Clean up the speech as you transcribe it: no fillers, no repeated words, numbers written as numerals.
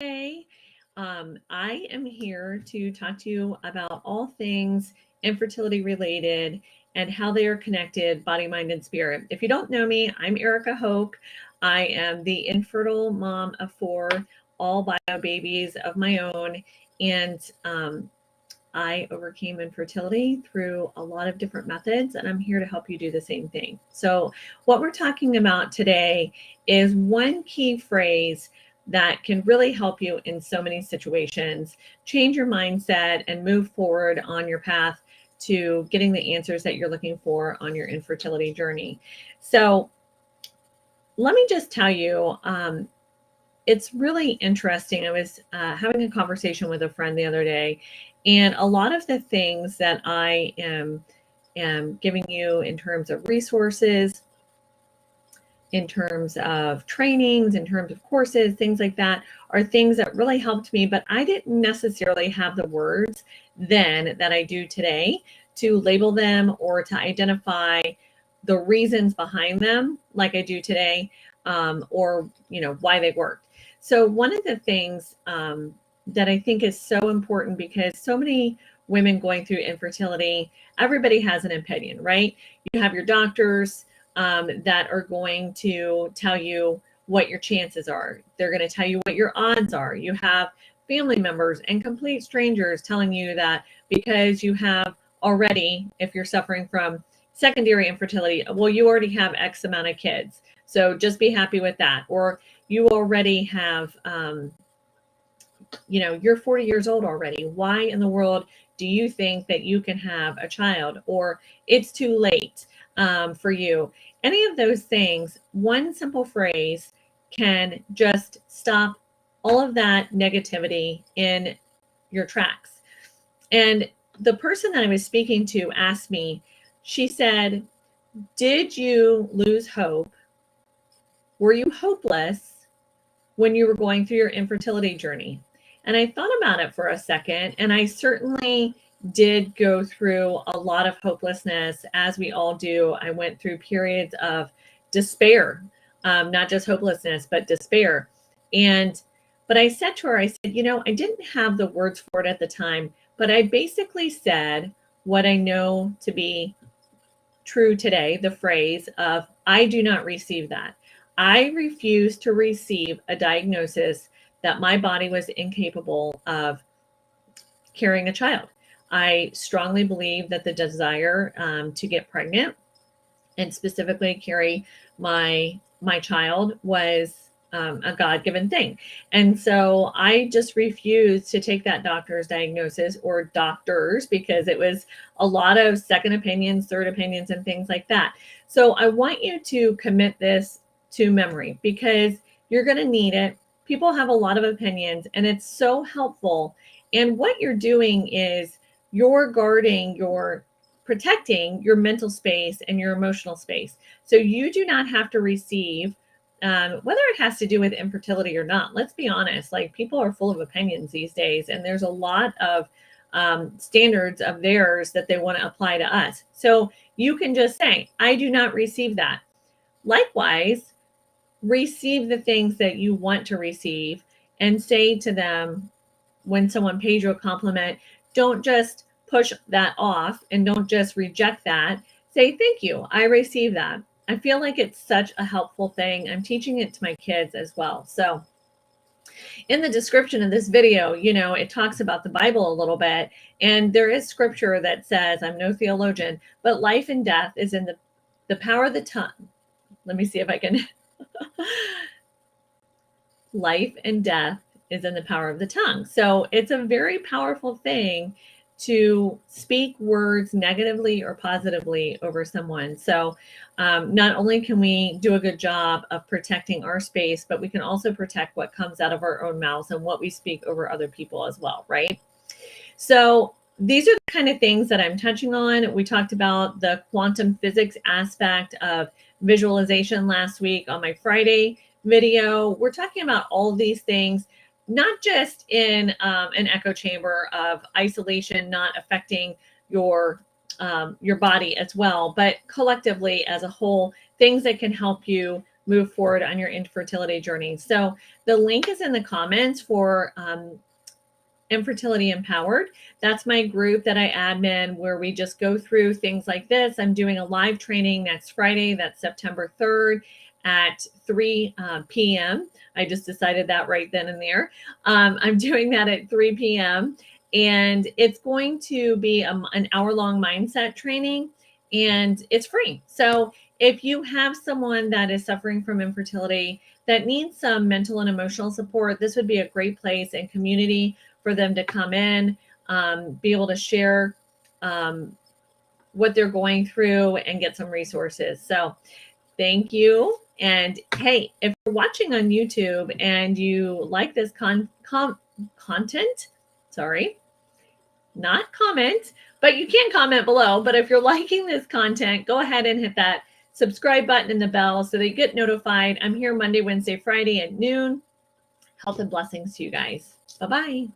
Hey, I am here to talk to you about all things infertility related and how they are connected, body, mind, and spirit. If you don't know me, I'm Erica Hoke. I am the infertile mom of four, all bio babies of my own. And I overcame infertility through a lot of different methods, and I'm here to help you do the same thing. So, what we're talking about today is one key phrase that can really help you in so many situations, change your mindset, and move forward on your path to getting the answers that you're looking for on your infertility journey. So, let me just tell you, it's really interesting. I was having a conversation with a friend the other day, and a lot of the things that I am giving you in terms of resources, in terms of trainings, in terms of courses, things like that, are things that really helped me, but I didn't necessarily have the words then that I do today to label them or to identify the reasons behind them like I do today, or why they worked. So one of the things that I think is so important, because so many women going through infertility, everybody has an opinion, right? You have your doctors that are going to tell you what your chances are. They're going to tell you what your odds are. You have family members and complete strangers telling you that because you have already, if you're suffering from secondary infertility, well, you already have X amount of kids. So just be happy with that. Or you already have, you're 40 years old already. Why in the world do you think that you can have a child? Or it's too late for you. Any of those things, one simple phrase can just stop all of that negativity in your tracks. And the person that I was speaking to asked me, she said, did you lose hope? Were you hopeless when you were going through your infertility journey? And I thought about it for a second, and I certainly did go through a lot of hopelessness, as we all do. I went through periods of despair, not just hopelessness, but despair. But I said to her, I said, I didn't have the words for it at the time, but I basically said what I know to be true today, the phrase of, I do not receive that. I refuse to receive a diagnosis that my body was incapable of carrying a child. I strongly believe that the desire to get pregnant and specifically carry my child was a God-given thing. And so I just refused to take that doctor's diagnosis, or doctors, because it was a lot of second opinions, third opinions, and things like that. So I want you to commit this to memory, because you're going to need it. People have a lot of opinions, and it's so helpful. And what you're doing is you're protecting your mental space and your emotional space. So you do not have to receive, whether it has to do with infertility or not. Let's be honest, like, people are full of opinions these days, and there's a lot of standards of theirs that they want to apply to us. So you can just say, I do not receive that. Likewise, receive the things that you want to receive, and say to them, when someone pays you a compliment, don't just push that off and don't just reject that. Say, thank you, I receive that. I feel like it's such a helpful thing. I'm teaching it to my kids as well. So in the description of this video, it talks about the Bible a little bit, and there is scripture that says, I'm no theologian, but life and death is in the power of the tongue. Let me see if I can. Life and death is in the power of the tongue. So it's a very powerful thing to speak words negatively or positively over someone. So not only can we do a good job of protecting our space, but we can also protect what comes out of our own mouths and what we speak over other people as well, right? So these are the kind of things that I'm touching on. We talked about the quantum physics aspect of visualization last week on my Friday video. We're talking about all of these things, not just in an echo chamber of isolation, not affecting your body as well, but collectively as a whole, things that can help you move forward on your infertility journey. So the link is in the comments for Infertility Empowered. That's my group that I admin where we just go through things like this. I'm doing a live training next Friday. That's September 3rd at 3 p.m. I just decided that right then and there. I'm doing that at 3 p.m. and it's going to be an hour-long mindset training, and it's free. So if you have someone that is suffering from infertility that needs some mental and emotional support, this would be a great place and community for them to come in, be able to share what they're going through and get some resources. So thank you. And hey, if you're watching on YouTube and you like this content, sorry, not comment, but you can comment below. But if you're liking this content, go ahead and hit that subscribe button and the bell so that you get notified. I'm here Monday, Wednesday, Friday at noon. Health and blessings to you guys. Bye-bye.